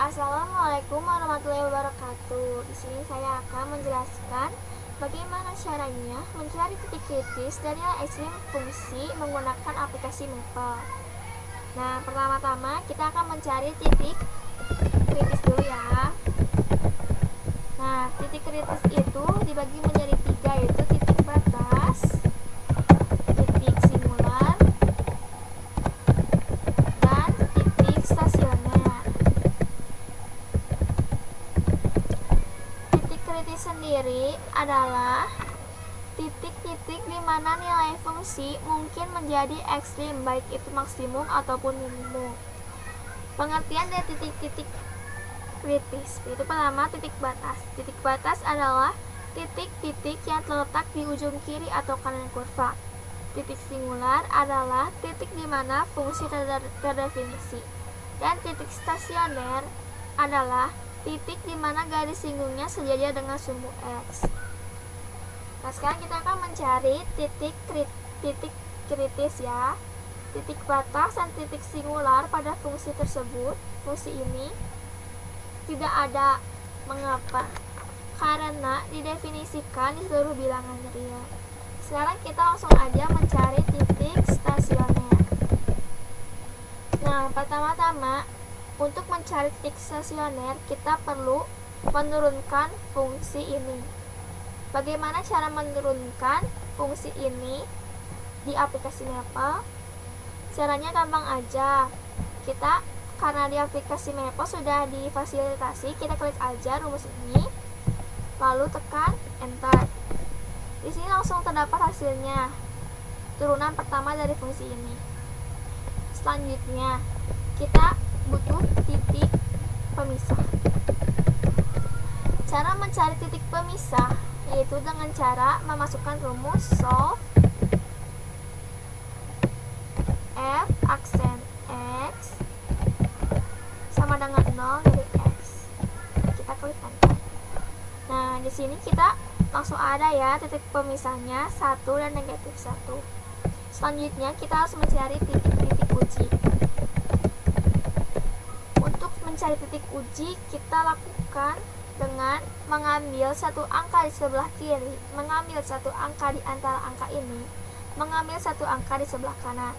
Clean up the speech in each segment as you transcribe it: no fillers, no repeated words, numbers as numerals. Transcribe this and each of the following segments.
Assalamualaikum warahmatullahi wabarakatuh. Di sini saya akan menjelaskan bagaimana caranya mencari titik kritis dari nilai ekstrim fungsi menggunakan aplikasi Maple. Nah, pertama-tama kita akan mencari titik kritis dulu ya. Nah, titik kritis itu dibagi menjadi tiga, yaitu titik batas, titik singular, dan titik stasioner. Titik kritis sendiri adalah titik-titik di mana nilai fungsi mungkin menjadi ekstrim, baik itu maksimum ataupun minimum. Pengertian dari titik-titik kritis itu pertama, titik batas. Titik batas adalah titik-titik yang terletak di ujung kiri atau kanan kurva. Titik singular adalah titik di mana fungsi terdefinisi. Dan titik stasioner adalah titik di mana garis singgungnya sejajar dengan sumbu X. Nah, sekarang kita akan mencari titik kritis ya. Titik batas dan titik singular pada fungsi tersebut, fungsi ini tidak ada. Mengapa? Karena didefinisikan di seluruh bilangan real. Sekarang kita langsung aja mencari titik stasioner. Nah, pertama-tama untuk mencari titik stasioner kita perlu menurunkan fungsi ini. Bagaimana cara menurunkan fungsi ini di aplikasi Maple? Caranya gampang aja. Kita karena di aplikasi Maple sudah difasilitasi, kita klik aja rumus ini, lalu tekan enter. Di sini langsung terdapat hasilnya, turunan pertama dari fungsi ini. Selanjutnya, kita butuh titik pemisah. Cara mencari titik pemisah yaitu dengan cara memasukkan rumus solve f aksen x sama dengan 0 dari x. Kita klik enter. Nah, di sini kita langsung ada ya titik pemisahnya 1 dan negatif 1. Selanjutnya kita harus mencari titik-titik uji. Untuk mencari titik uji kita lakukan dengan mengambil satu angka di sebelah kiri, mengambil satu angka di antara angka ini, mengambil satu angka di sebelah kanan.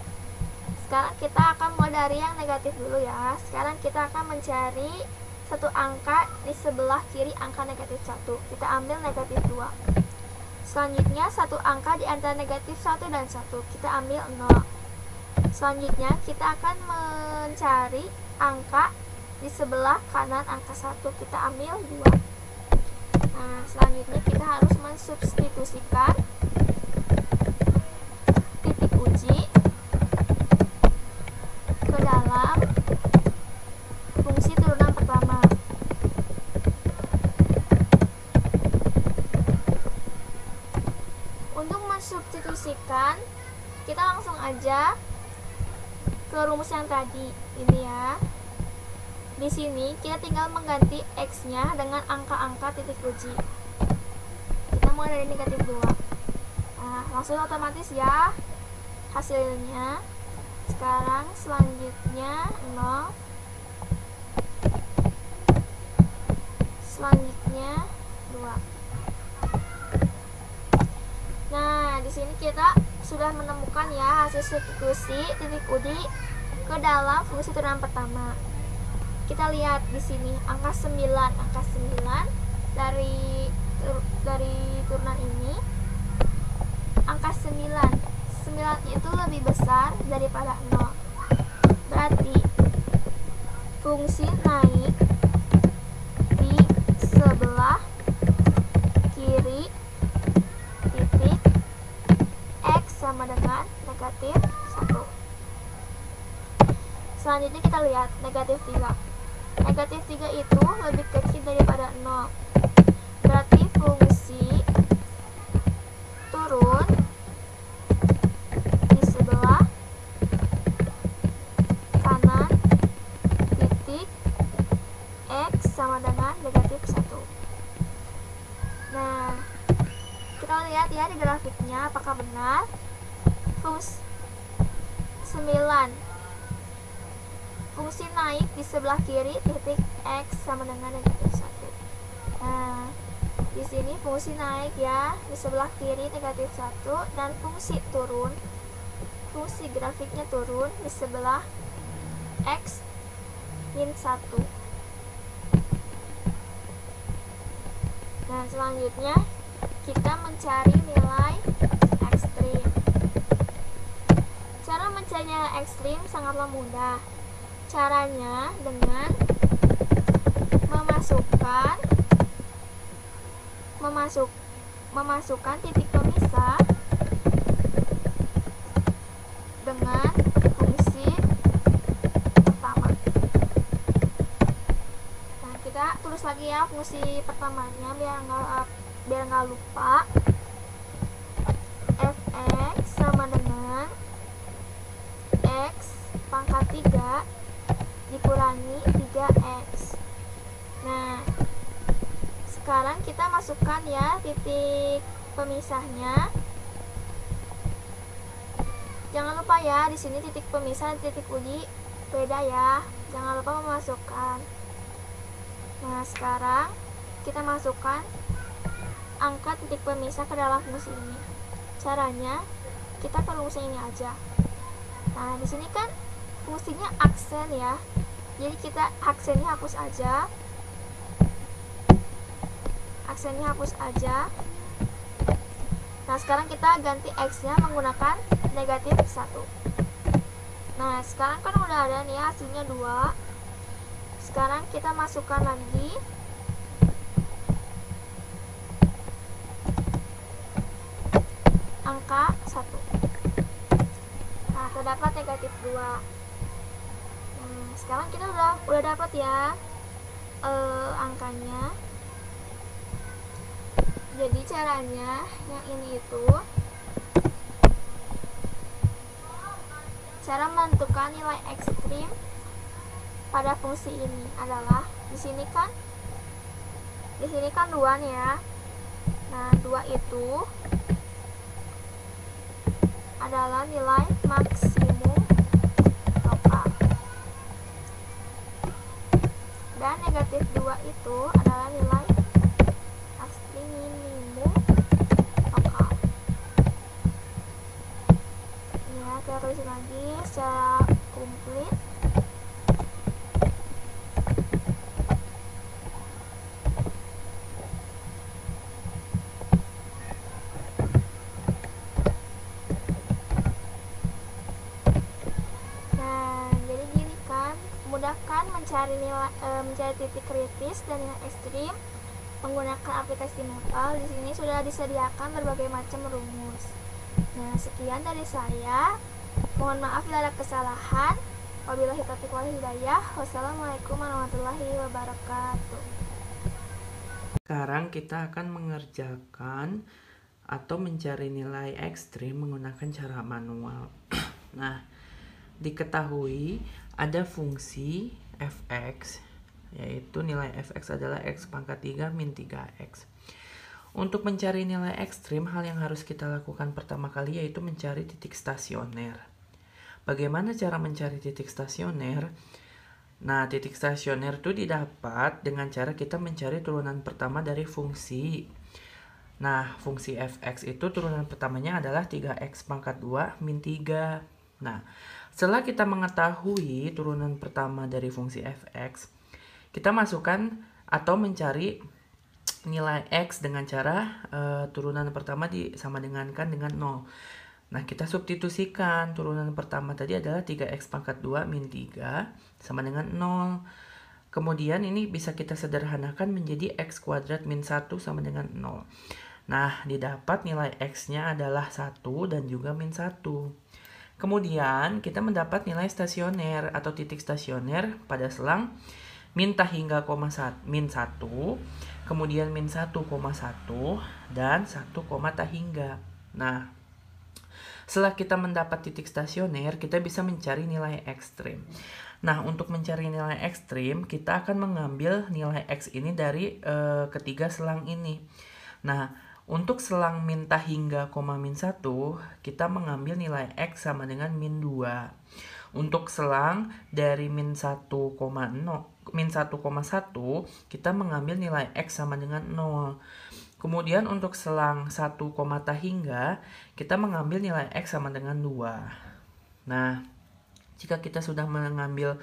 Sekarang kita akan mulai dari yang negatif dulu ya. Sekarang kita akan mencari satu angka di sebelah kiri angka negatif 1. Kita ambil negatif 2. Selanjutnya satu angka di antara negatif 1 dan 1. Kita ambil 0. Selanjutnya kita akan mencari angka di sebelah kanan angka 1. Kita ambil 2. Nah, selanjutnya kita harus mensubstitusikan titik uji ke dalam fungsi turunan pertama. Untuk mensubstitusikan, kita langsung aja ke rumus yang tadi ini ya. Di sini kita tinggal mengganti x-nya dengan angka-angka titik uji. Kita mulai dari negatif 2. Nah, langsung otomatis ya hasilnya. Sekarang selanjutnya 0. Selanjutnya 2. Nah, di sini kita sudah menemukan ya hasil substitusi titik uji ke dalam fungsi turunan pertama. Kita lihat di sini angka 9 dari turunan ini, angka 9 itu lebih besar daripada 0. Berarti fungsi naik di sebelah kiri titik x sama dengan negatif 1. Selanjutnya kita lihat negatif 3. Negatif 3 itu lebih kecil daripada 0. Berarti fungsi turun di sebelah kanan titik x sama dengan negatif 1. Nah, kita lihat ya di grafiknya apakah benar. Fungsi 9 fungsi naik di sebelah kiri titik X sama dengan negatif 1. Nah, di sini fungsi naik ya, di sebelah kiri negatif 1, dan fungsi turun, fungsi grafiknya turun di sebelah X min 1. Nah, selanjutnya kita mencari nilai ekstrim. Cara mencari nilai ekstrim sangatlah mudah. Caranya dengan memasukkan titik pemisah dengan fungsi pertama. Nah, kita tulis lagi ya fungsi pertamanya biar nggak lupa. Fx sama dengan x pangkat 3 dikurangi 3x. Nah, sekarang kita masukkan ya titik pemisahnya. Jangan lupa ya, di sini titik pemisah dan titik uji beda ya. Jangan lupa memasukkan. Nah, sekarang kita masukkan angka titik pemisah ke dalam fungsi ini. Caranya kita ke fungsi ini aja. Nah, di sini kan fungsinya aksen ya. Jadi kita aksennya hapus aja. Nah, sekarang kita ganti X-nya menggunakan negatif 1. Nah, sekarang kan udah ada nih hasilnya 2. Sekarang kita masukkan lagi angka 1. Nah, terdapat negatif 2. Sekarang kita udah dapat ya angkanya. Jadi caranya yang ini itu, cara menentukan nilai ekstrim pada fungsi ini adalah di sini kan 2 nih ya. Nah, 2 itu adalah nilai maksimum lokal. Dan negatif 2 itu adalah nilai minimum lokal. Ya, kita tulis lagi secara komplit. Nah, jadi gini kan, mudahkan mencari titik kritis dan nilai ekstrim menggunakan aplikasi Nepal. Di sini sudah disediakan berbagai macam rumus. Nah, sekian dari saya. Mohon maaf bila ada kesalahan. Wabillahi taufiq wal hidayah. Wassalamualaikum warahmatullahi wabarakatuh. Sekarang kita akan mengerjakan atau mencari nilai ekstrim menggunakan cara manual. Nah, diketahui ada fungsi fx, yaitu nilai fx adalah x pangkat 3 min 3x. Untuk mencari nilai ekstrim, hal yang harus kita lakukan pertama kali yaitu mencari titik stasioner. Bagaimana cara mencari titik stasioner? Nah, titik stasioner itu didapat dengan cara kita mencari turunan pertama dari fungsi. Nah, fungsi fx itu turunan pertamanya adalah 3x pangkat 2 min 3. Nah, setelah kita mengetahui turunan pertama dari fungsi fx, kita masukkan atau mencari nilai x dengan cara turunan pertama sama dengankan dengan 0. Nah, kita substitusikan turunan pertama tadi adalah 3x pangkat 2 min 3 sama dengan 0. Kemudian ini bisa kita sederhanakan menjadi x kuadrat min 1 sama dengan 0. Nah, didapat nilai x-nya adalah 1 dan juga min 1. Kemudian kita mendapat nilai stasioner atau titik stasioner pada selang min hingga min 1, kemudian min 1, 1 dan 1, hingga. Nah, setelah kita mendapat titik stasioner, kita bisa mencari nilai ekstrim. Nah, untuk mencari nilai ekstrim, kita akan mengambil nilai x ini dari ketiga selang ini. Nah, untuk selang min hingga min 1, kita mengambil nilai x sama dengan min 2. Untuk selang dari min 1,1 kita mengambil nilai X sama dengan 0. Kemudian untuk selang 1, hingga kita mengambil nilai X sama dengan 2. Nah, jika kita sudah mengambil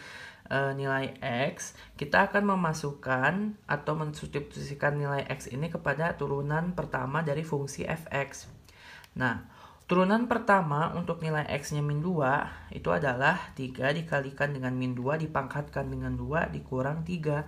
nilai X, kita akan memasukkan atau mensubstitusikan nilai X ini kepada turunan pertama dari fungsi fx. Nah, turunan pertama untuk nilai X-nya min 2 itu adalah 3 dikalikan dengan min 2 dipangkatkan dengan 2 dikurang 3,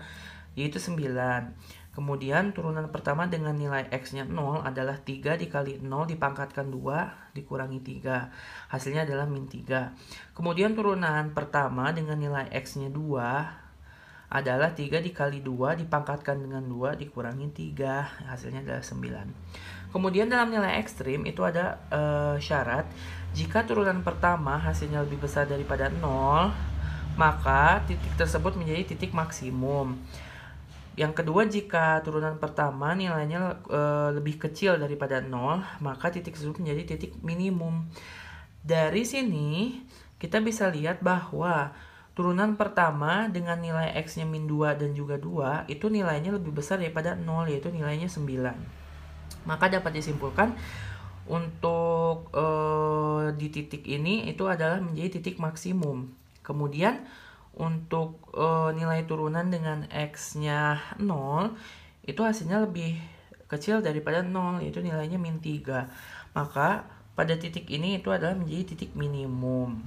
yaitu 9. Kemudian turunan pertama dengan nilai X-nya 0 adalah 3 dikali 0 dipangkatkan 2 dikurangi 3. Hasilnya adalah min 3. Kemudian turunan pertama dengan nilai X-nya 2 adalah 3 dikali 2 dipangkatkan dengan 2 dikurangi 3. Hasilnya adalah 9. Kemudian dalam nilai ekstrim itu ada syarat jika turunan pertama hasilnya lebih besar daripada 0, maka titik tersebut menjadi titik maksimum. Yang kedua, jika turunan pertama nilainya lebih kecil daripada 0, maka titik tersebut menjadi titik minimum. Dari sini kita bisa lihat bahwa turunan pertama dengan nilai X-nya min 2 dan juga 2 itu nilainya lebih besar daripada 0, yaitu nilainya 9. Maka dapat disimpulkan untuk di titik ini itu adalah menjadi titik maksimum. Kemudian untuk nilai turunan dengan X-nya 0 itu hasilnya lebih kecil daripada 0, yaitu nilainya min 3. Maka pada titik ini itu adalah menjadi titik minimum.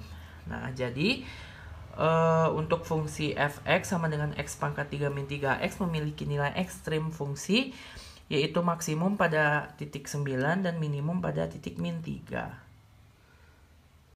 Nah, jadi untuk fungsi fx sama dengan x pangkat 3 min 3x memiliki nilai ekstrim fungsi, yaitu maksimum pada titik 9 dan minimum pada titik min 3.